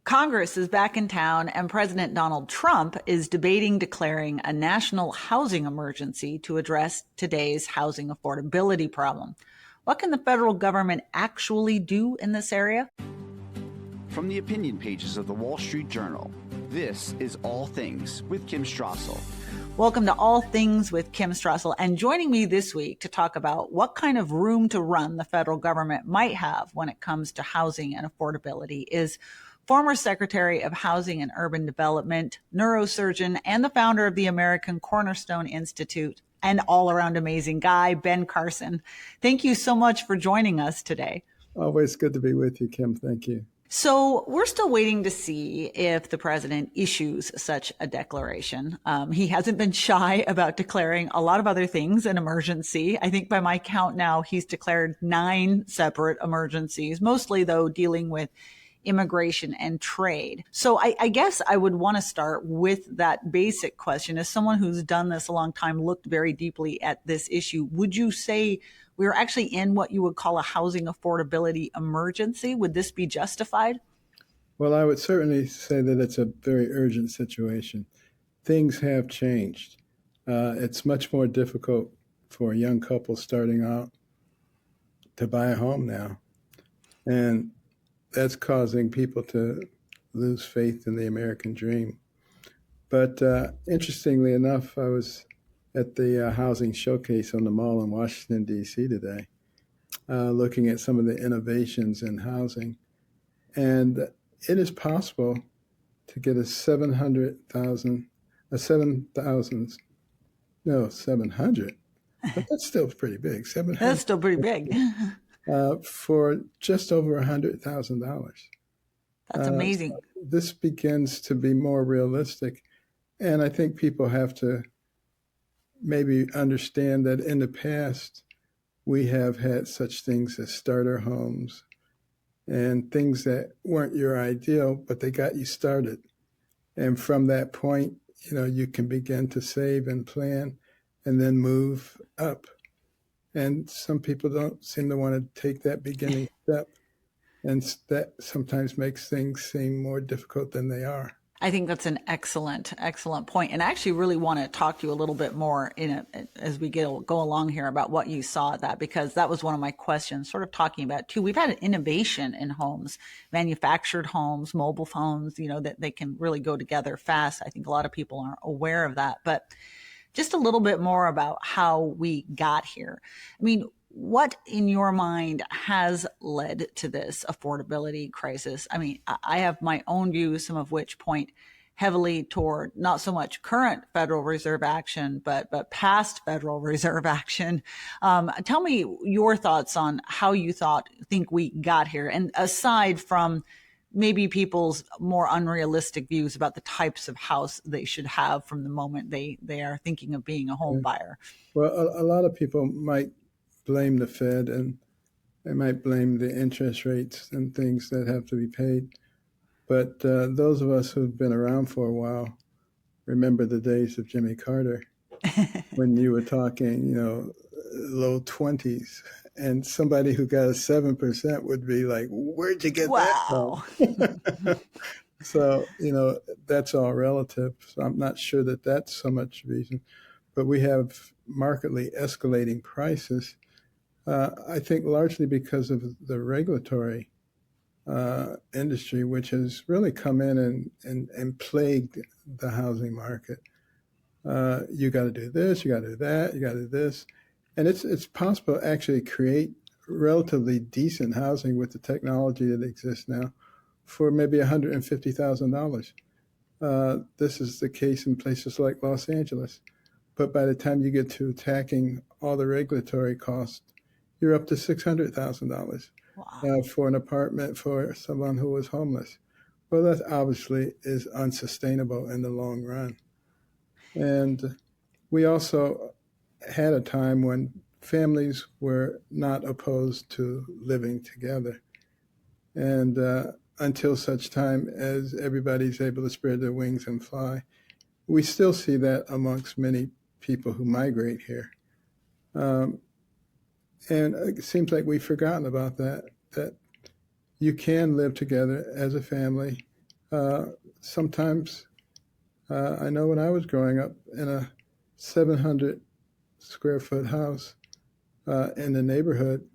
Congress is back in town, and President Donald Trump is debating declaring a national housing emergency to address today's housing affordability problem. What can the federal government actually do in this area? From the opinion pages of the Wall Street Journal, this is All Things with Kim Strassel. Welcome to All Things with Kim Strassel. And joining me this week to talk about what kind of room to run the federal government might have when it comes to housing and affordability is former Secretary of Housing and Urban Development, neurosurgeon, and the founder of the American Cornerstone Institute, and all-around amazing guy, Ben Carson. Thank you so much for joining us today. Always good to be with you, Kim. Thank you. So we're still waiting to see if the president issues such a declaration. He hasn't been shy about declaring a lot of other things an emergency. I think by my count now, he's declared 9 separate emergencies, mostly though dealing with immigration and trade. So I guess I would want to start with that basic question. As someone who's done this a long time, looked very deeply at this issue, would you say we're actually in what you would call a housing affordability emergency? Would this be justified? Well, I would certainly say that it's a very urgent situation. Things have changed. It's much more difficult for a young couple starting out to buy a home now. And that's causing people to lose faith in the American dream. But interestingly enough, I was at the housing showcase on the mall in Washington, D.C. today, looking at some of the innovations in housing. And it is possible to get a 700, but that's still pretty big. 700. That's still pretty big. For just over $100,000. That's amazing. So this begins to be more realistic. And I think people have to maybe understand that in the past, we have had such things as starter homes and things that weren't your ideal, but they got you started. And from that point, you can begin to save and plan and then move up. And some people don't seem to want to take that beginning step. And that sometimes makes things seem more difficult than they are. I think that's an excellent point. And I actually really want to talk to you a little bit more as we go along here about what you saw at that, because that was one of my questions, sort of talking about too. We've had an innovation in homes, manufactured homes, mobile phones, that they can really go together fast. I think a lot of people aren't aware of that, but just a little bit more about how we got here. I mean, what in your mind has led to this affordability crisis? I mean, I have my own views, some of which point heavily toward not so much current Federal Reserve action, but past Federal Reserve action. Tell me your thoughts on how you think we got here. And aside from maybe people's more unrealistic views about the types of house they should have from the moment they are thinking of being a home buyer. Well, a lot of people might blame the Fed and they might blame the interest rates and things that have to be paid. But those of us who've been around for a while remember the days of Jimmy Carter when you were talking, low 20s. And somebody who got a 7% would be like, where'd you get that from? So, that's all relative. So I'm not sure that that's so much reason. But we have markedly escalating prices, I think largely because of the regulatory industry, which has really come in and plagued the housing market. You got to do this, you got to do that, you got to do this. And it's possible to actually create relatively decent housing with the technology that exists now for maybe $150,000. This is the case in places like Los Angeles. But by the time you get to attacking all the regulatory costs, you're up to $600,000 for an apartment for someone who was homeless. Well, that obviously is unsustainable in the long run. And we also had a time when families were not opposed to living together. And until such time as everybody's able to spread their wings and fly, we still see that amongst many people who migrate here. And it seems like we've forgotten about that you can live together as a family Sometimes I know when I was growing up in a 700 square foot house in the neighborhood,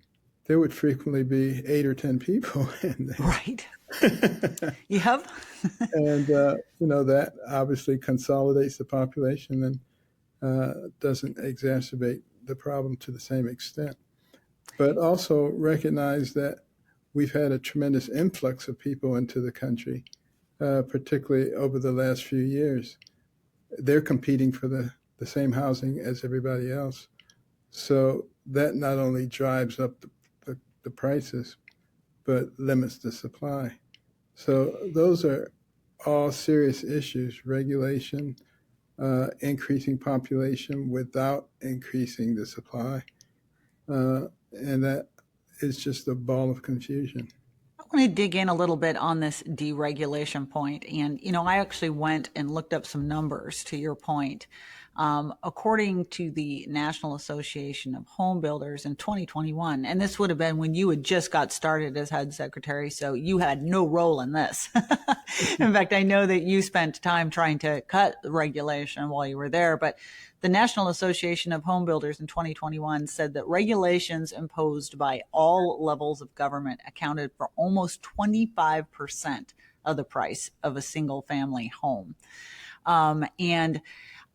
there would frequently be 8 or 10 people in Right. there. Yep. And, that obviously consolidates the population and doesn't exacerbate the problem to the same extent. But also recognize that we've had a tremendous influx of people into the country, particularly over the last few years. They're competing for the same housing as everybody else. So that not only drives up the prices, but limits the supply. So those are all serious issues: regulation, increasing population without increasing the supply. And that is just a ball of confusion. I want to dig in a little bit on this deregulation point. And, I actually went and looked up some numbers to your point. According to the National Association of Home Builders in 2021, and this would have been when you had just got started as HUD secretary, so you had no role in this. In fact, I know that you spent time trying to cut the regulation while you were there, but the National Association of Home Builders in 2021 said that regulations imposed by all levels of government accounted for almost 25% of the price of a single family home. And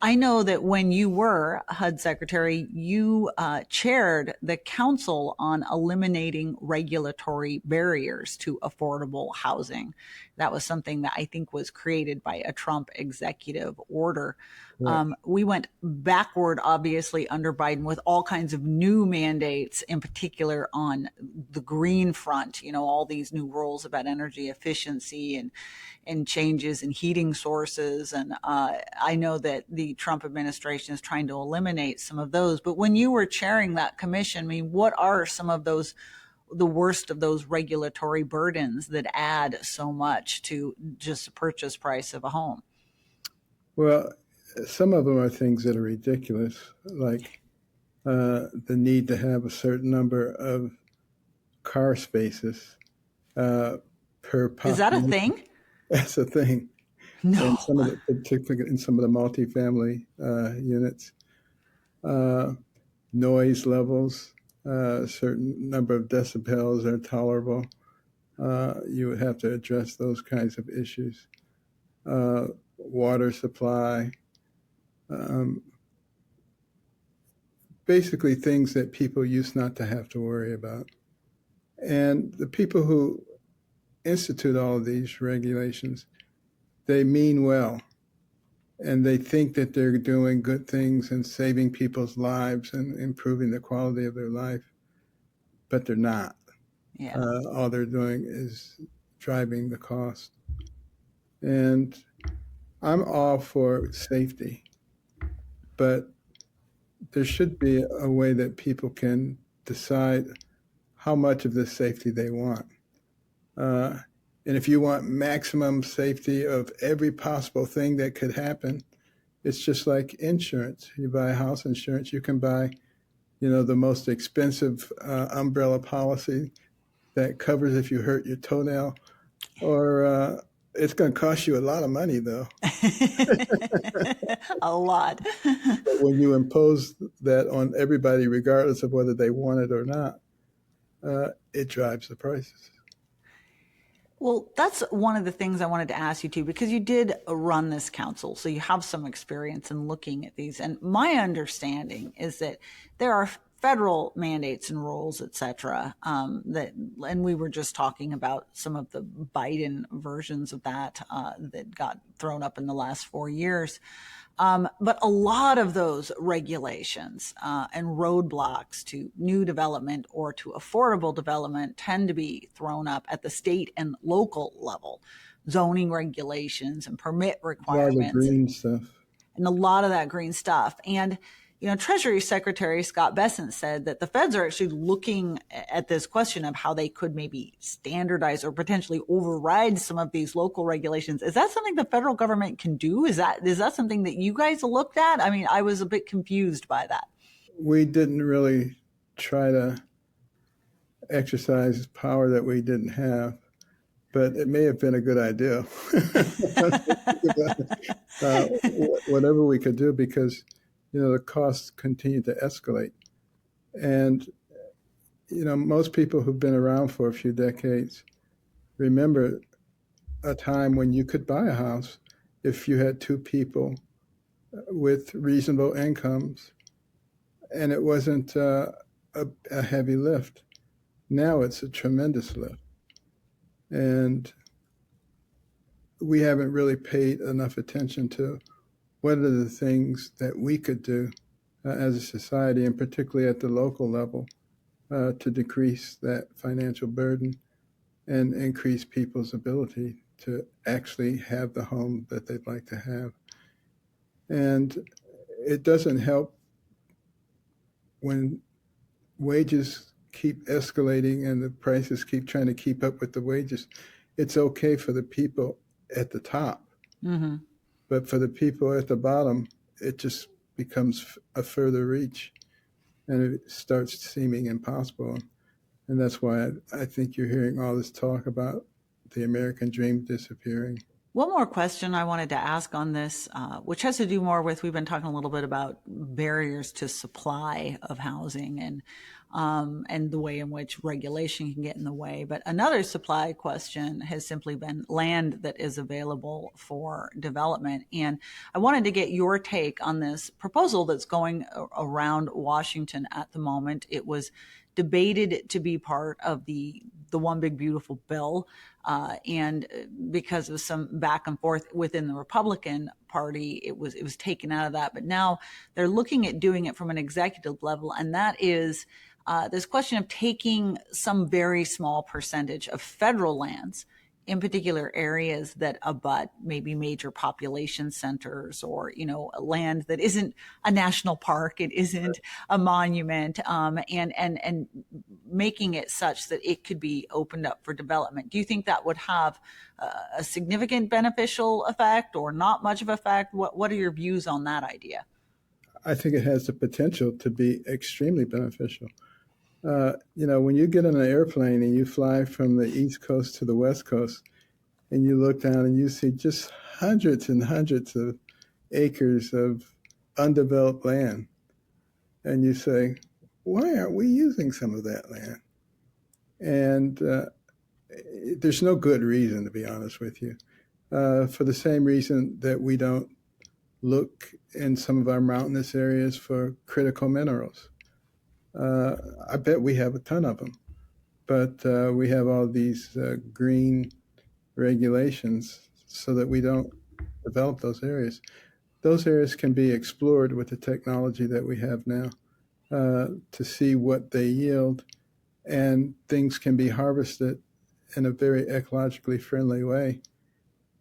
I know that when you were HUD secretary, you chaired the Council on Eliminating Regulatory Barriers to Affordable Housing. That was something that I think was created by a Trump executive order. Right. We went backward, obviously, under Biden with all kinds of new mandates, in particular on the green front, all these new rules about energy efficiency and changes in heating sources. And I know that the Trump administration is trying to eliminate some of those. But when you were chairing that commission, I mean, what are some of those, the worst of those regulatory burdens that add so much to just the purchase price of a home? Well, some of them are things that are ridiculous, like the need to have a certain number of car spaces per Is that a population. thing? That's a thing. No. And some of the, particularly in some of the multifamily units, noise levels, a certain number of decibels are tolerable. You would have to address those kinds of issues. Water supply, basically things that people used not to have to worry about. And the people who institute all of these regulations, they mean well. And they think that they're doing good things and saving people's lives and improving the quality of their life, but they're not. Yeah. All they're doing is driving the cost. And I'm all for safety, but there should be a way that people can decide how much of this safety they want. And if you want maximum safety of every possible thing that could happen, it's just like insurance. You buy house insurance, you can buy, the most expensive umbrella policy that covers if you hurt your toenail, or it's going to cost you a lot of money, though. A lot. But when you impose that on everybody, regardless of whether they want it or not, it drives the prices. Well, that's one of the things I wanted to ask you too, because you did run this council, so you have some experience in looking at these. And my understanding is that there are federal mandates and rules, et cetera, and we were just talking about some of the Biden versions of that that got thrown up in the last 4 years. But a lot of those regulations and roadblocks to new development or to affordable development tend to be thrown up at the state and local level. Zoning regulations and permit A lot of the requirements green stuff. and a lot of that green stuff. And Treasury Secretary Scott Bessent said that the feds are actually looking at this question of how they could maybe standardize or potentially override some of these local regulations. Is that something the federal government can do? Is that something that you guys looked at? I mean, I was a bit confused by that. We didn't really try to exercise power that we didn't have. but it may have been a good idea. Whatever we could do, because the costs continue to escalate, and most people who've been around for a few decades remember a time when you could buy a house if you had two people with reasonable incomes, and it wasn't a heavy lift. Now it's a tremendous lift, and we haven't really paid enough attention to what are the things that we could do as a society, and particularly at the local level, to decrease that financial burden and increase people's ability to actually have the home that they'd like to have. And it doesn't help when wages keep escalating and the prices keep trying to keep up with the wages. It's okay for the people at the top, but for the people at the bottom, it just becomes a further reach, and it starts seeming impossible. And that's why I think you're hearing all this talk about the American dream disappearing. One more question I wanted to ask on this, which has to do more with, we've been talking a little bit about barriers to supply of housing and the way in which regulation can get in the way. But another supply question has simply been land that is available for development. And I wanted to get your take on this proposal that's going around Washington at the moment. It was debated to be part of the One Big Beautiful Bill. And because of some back and forth within the Republican Party, it was taken out of that. But now they're looking at doing it from an executive level, and that is this question of taking some very small percentage of federal lands, in particular areas that abut maybe major population centers, or land that isn't a national park, it isn't a monument, and making it such that it could be opened up for development. Do you think that would have a significant beneficial effect, or not much of an effect? What are your views on that idea? I think it has the potential to be extremely beneficial. When you get on an airplane and you fly from the East Coast to the West Coast, and you look down and you see just hundreds and hundreds of acres of undeveloped land, and you say, why aren't we using some of that land? And there's no good reason, to be honest with you, for the same reason that we don't look in some of our mountainous areas for critical minerals. I bet we have a ton of them, but we have all these green regulations so that we don't develop those areas. Those areas can be explored with the technology that we have now to see what they yield, and things can be harvested in a very ecologically friendly way.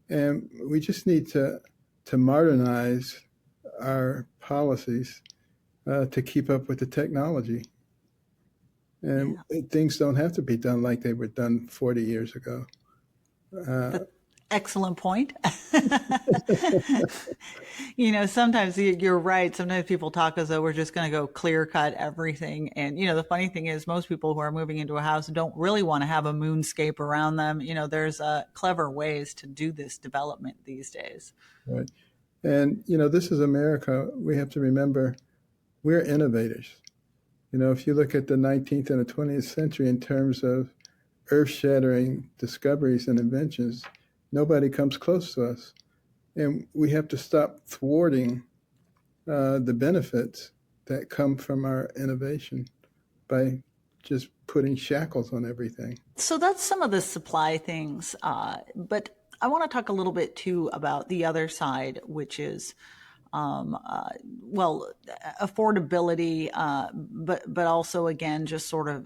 And we just need to modernize our policies to keep up with the technology. And things don't have to be done like they were done 40 years ago. Excellent point. Sometimes you're right. Sometimes people talk as though we're just going to go clear cut everything. And, the funny thing is most people who are moving into a house don't really want to have a moonscape around them. There's clever ways to do this development these days. Right. And, this is America. We have to remember we're innovators. If you look at the 19th and the 20th century in terms of earth-shattering discoveries and inventions, nobody comes close to us. And we have to stop thwarting the benefits that come from our innovation by just putting shackles on everything. So that's some of the supply things. But I want to talk a little bit, too, about the other side, which is affordability, but also, again, just sort of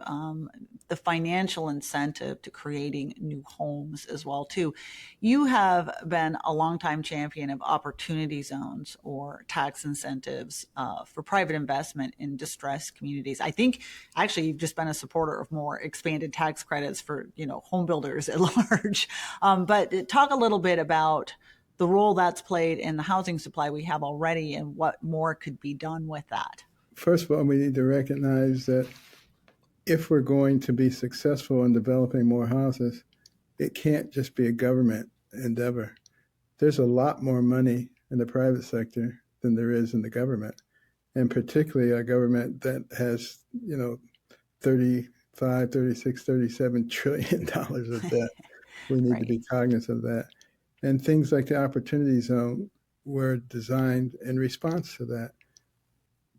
the financial incentive to creating new homes as well, too. You have been a longtime champion of opportunity zones or tax incentives for private investment in distressed communities. I think actually you've just been a supporter of more expanded tax credits for, home builders at large. But talk a little bit about the role that's played in the housing supply we have already and what more could be done with that. First of all, we need to recognize that if we're going to be successful in developing more houses, it can't just be a government endeavor. There's a lot more money in the private sector than there is in the government, and particularly a government that has, 35, 36, $37 trillion of debt. We need to Right. be cognizant of that. And things like the Opportunity Zone were designed in response to that,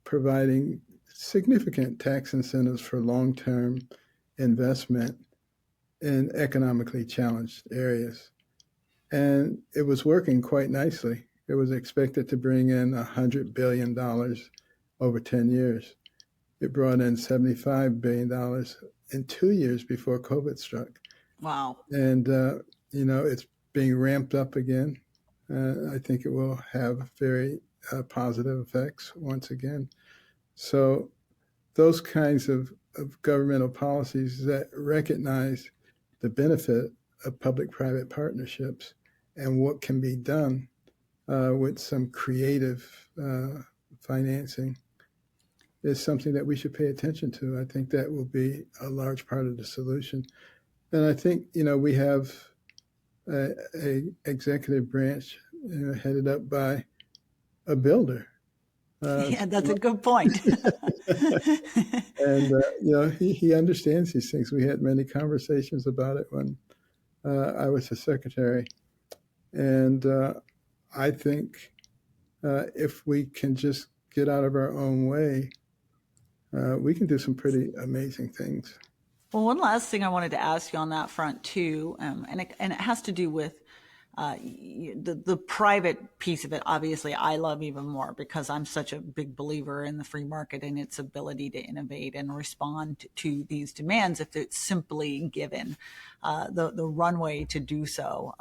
providing significant tax incentives for long-term investment in economically challenged areas. And it was working quite nicely. It was expected to bring in $100 billion over 10 years. It brought in $75 billion in 2 years before COVID struck. Wow. And, it's being ramped up again. I think it will have very positive effects once again. So those kinds of governmental policies that recognize the benefit of public-private partnerships and what can be done with some creative financing is something that we should pay attention to. I think that will be a large part of the solution. And I think, we have a executive branch headed up by a builder. Yeah, that's a good point. And, he understands these things. We had many conversations about it when I was the secretary. And I think if we can just get out of our own way, we can do some pretty amazing things. Well, one last thing I wanted to ask you on that front too, and it has to do with the private piece of it. Obviously, I love even more because I'm such a big believer in the free market and its ability to innovate and respond to these demands if it's simply given the runway to do so.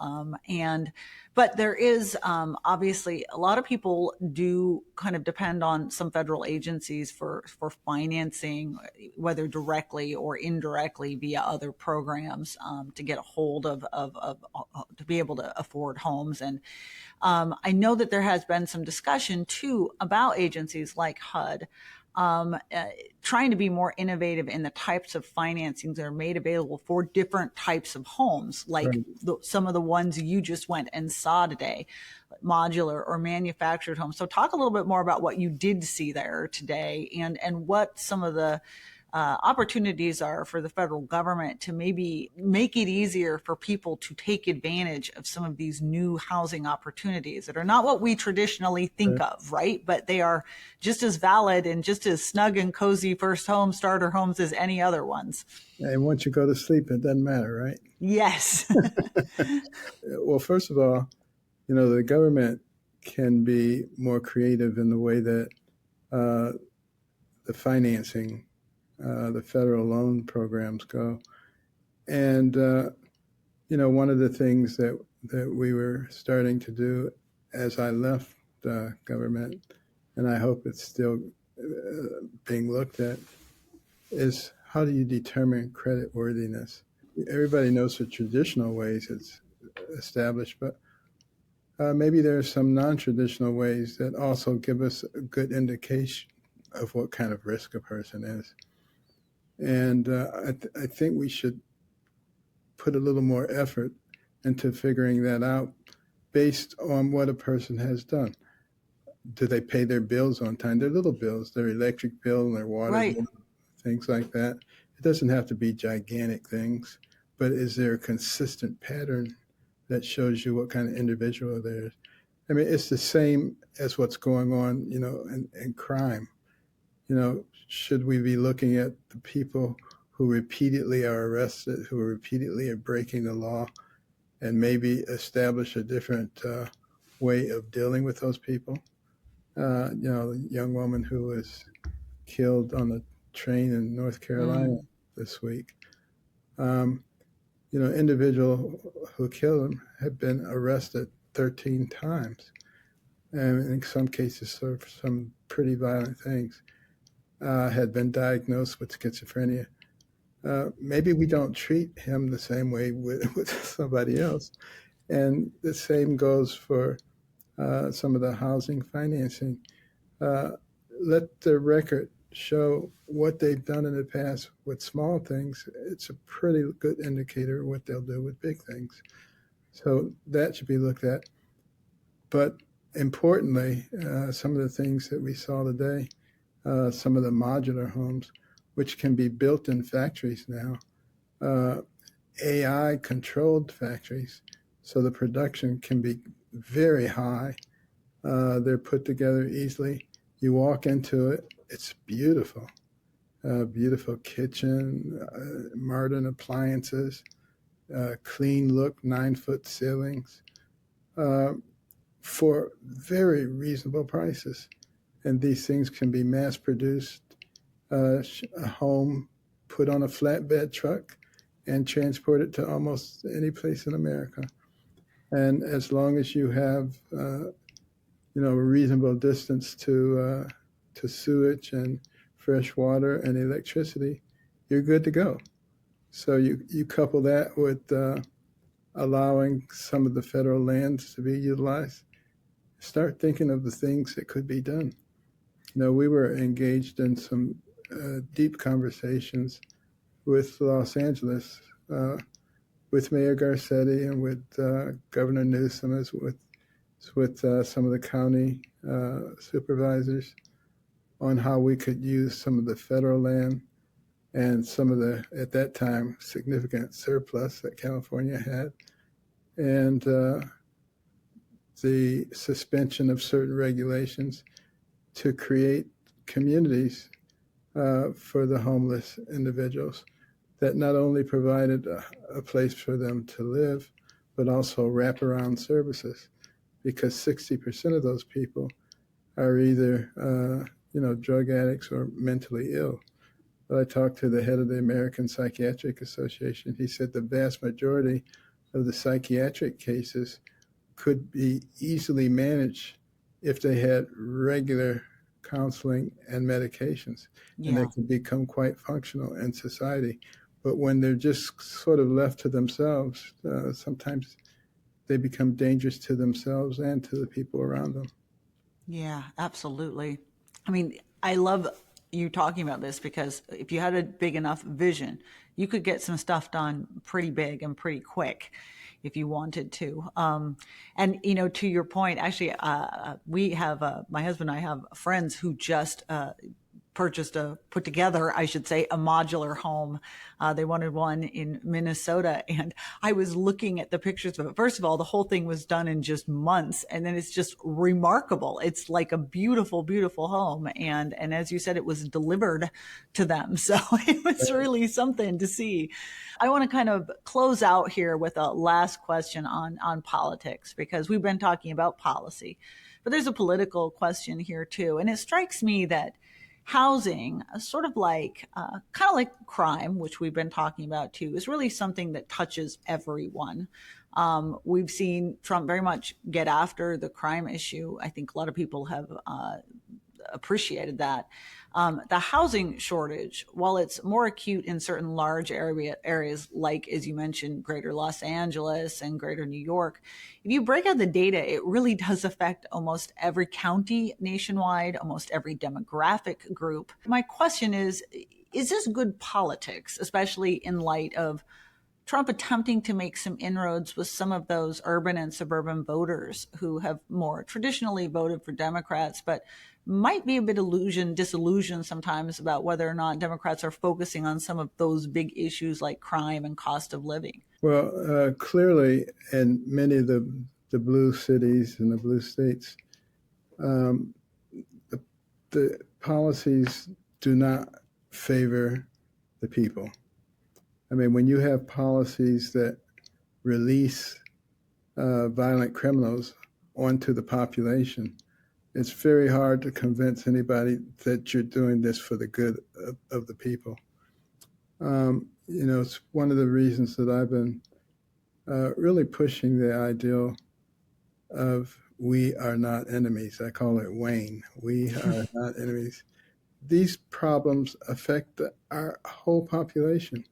But there is obviously a lot of people do kind of depend on some federal agencies for financing, whether directly or indirectly via other programs, to get a hold of to be able to afford homes. And I know that there has been some discussion too about agencies like HUD trying to be more innovative in the types of financings that are made available for different types of homes, like some of the ones you just went and saw today, modular or manufactured homes. So talk a little bit more about what you did see there today, and what some of the opportunities are for the federal government to maybe make it easier for people to take advantage of some of these new housing opportunities that are not what we traditionally think of, right? But they are just as valid and just as snug and cozy first home starter homes as any other ones. And once you go to sleep, it doesn't matter, right? Yes. Well, first of all, the government can be more creative in the way that the financing, the federal loan programs go. And, one of the things that we were starting to do as I left government, and I hope it's still being looked at, is how do you determine credit worthiness? Everybody knows the traditional ways it's established, but maybe there are some non-traditional ways that also give us a good indication of what kind of risk a person is. And I think we should put a little more effort into figuring that out based on what a person has done. Do they pay their bills on time? Their little bills, their electric bill and their water bill, things like that. It doesn't have to be gigantic things, but is there a consistent pattern that shows you what kind of individual there is? I mean, it's the same as what's going on, in crime. Should we be looking at the people who repeatedly are arrested, who repeatedly are breaking the law, and maybe establish a different way of dealing with those people? The young woman who was killed on the train in North Carolina this week. Individual who killed him had been arrested 13 times, and in some cases for some pretty violent things. Had been diagnosed with schizophrenia. Maybe we don't treat him the same way with somebody else. And the same goes for some of the housing financing. Let the record show what they've done in the past with small things, it's a pretty good indicator of what they'll do with big things. So that should be looked at. But importantly, some of the things that we saw today, some of the modular homes, which can be built in factories now, AI controlled factories, so the production can be very high. They're put together easily. You walk into it, it's beautiful. Beautiful kitchen, modern appliances, clean look, 9-foot ceilings, uh, for very reasonable prices. And these things can be mass produced, a home put on a flatbed truck and transported to almost any place in America. And as long as you have, a reasonable distance to sewage and fresh water and electricity, you're good to go. So you couple that with allowing some of the federal lands to be utilized, start thinking of the things that could be done. We were engaged in some deep conversations with Los Angeles, with Mayor Garcetti and with Governor Newsom, as with some of the county supervisors, on how we could use some of the federal land and some of the, at that time, significant surplus that California had, and the suspension of certain regulations to create communities for the homeless individuals that not only provided a place for them to live, but also wraparound services, because 60% of those people are either drug addicts or mentally ill. But I talked to the head of the American Psychiatric Association. He said the vast majority of the psychiatric cases could be easily managed if they had regular counseling and medications, and they could become quite functional in society. But when they're just sort of left to themselves, sometimes they become dangerous to themselves and to the people around them. Yeah, absolutely. I mean, I love you talking about this, because if you had a big enough vision, you could get some stuff done pretty big and pretty quick if you wanted to. And, to your point, actually, we have, my husband and I have friends who just put together, I should say, a modular home. They wanted one in Minnesota. And I was looking at the pictures of it. First of all, the whole thing was done in just months. And then it's just remarkable. It's like a beautiful, beautiful home. And as you said, it was delivered to them. So it was really something to see. I want to kind of close out here with a last question on politics, because we've been talking about policy, but there's a political question here too. And it strikes me that housing, sort of like kind of like crime, which we've been talking about too, is really something that touches everyone. We've seen Trump very much get after the crime issue. I think a lot of people have appreciated that. The housing shortage, while it's more acute in certain large areas, like, as you mentioned, greater Los Angeles and greater New York, if you break out the data, it really does affect almost every county nationwide, almost every demographic group. My question is this good politics, especially in light of Trump attempting to make some inroads with some of those urban and suburban voters who have more traditionally voted for Democrats, but might be a bit disillusioned sometimes about whether or not Democrats are focusing on some of those big issues like crime and cost of living? Well, clearly, in many of the blue cities and the blue states, the policies do not favor the people. I mean, when you have policies that release violent criminals onto the population, it's very hard to convince anybody that you're doing this for the good of the people. It's one of the reasons that I've been really pushing the ideal of we are not enemies. I call it Wayne. We are not enemies. These problems affect our whole population.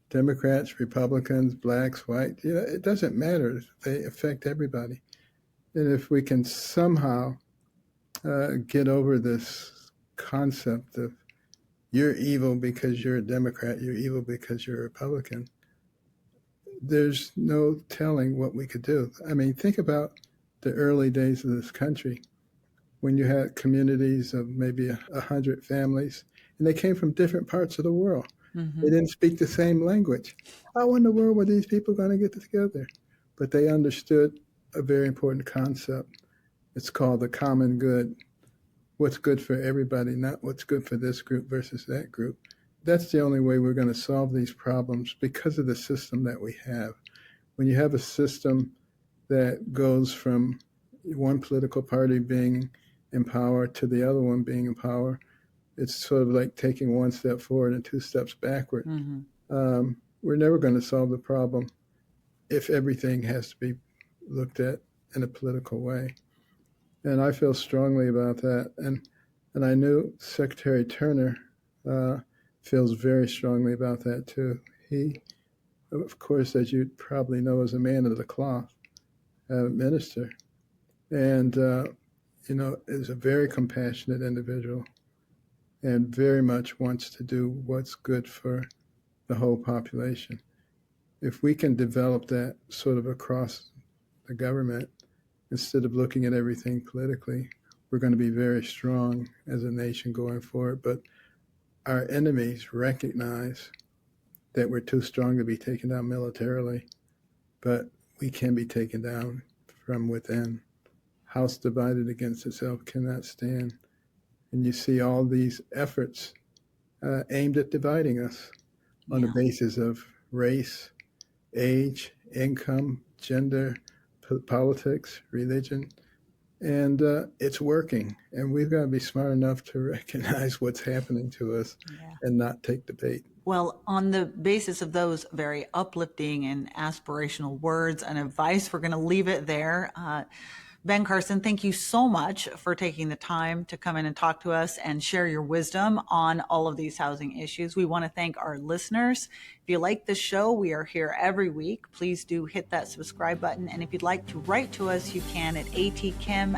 Democrats, Republicans, blacks, white, it doesn't matter. They affect everybody. And if we can somehow get over this concept of you're evil because you're a Democrat, you're evil because you're a Republican, there's no telling what we could do. I mean, think about the early days of this country when you had communities of maybe 100 families, and they came from different parts of the world. Mm-hmm. They didn't speak the same language. How in the world were these people going to get together? But they understood a very important concept. It's called the common good. What's good for everybody, not what's good for this group versus that group. That's the only way we're going to solve these problems because of the system that we have. When you have a system that goes from one political party being in power to the other one being in power, it's sort of like taking one step forward and two steps backward. Mm-hmm. We're never going to solve the problem if everything has to be looked at in a political way. And I feel strongly about that. And I knew Secretary Turner feels very strongly about that too. He, of course, as you probably know, is a man of the cloth, minister, and is a very compassionate individual and very much wants to do what's good for the whole population. If we can develop that sort of across the government, instead of looking at everything politically, we're going to be very strong as a nation going forward. But our enemies recognize that we're too strong to be taken down militarily, but we can be taken down from within. House divided against itself cannot stand. And you see all these efforts aimed at dividing us on the basis of race, age, income, gender, politics, religion. And it's working. And we've got to be smart enough to recognize what's happening to us and not take the bait. Well, on the basis of those very uplifting and aspirational words and advice, we're going to leave it there. Ben Carson, thank you so much for taking the time to come in and talk to us and share your wisdom on all of these housing issues. We want to thank our listeners. If you like the show, we are here every week. Please do hit that subscribe button. And if you'd like to write to us, you can at atkim@wsj.com.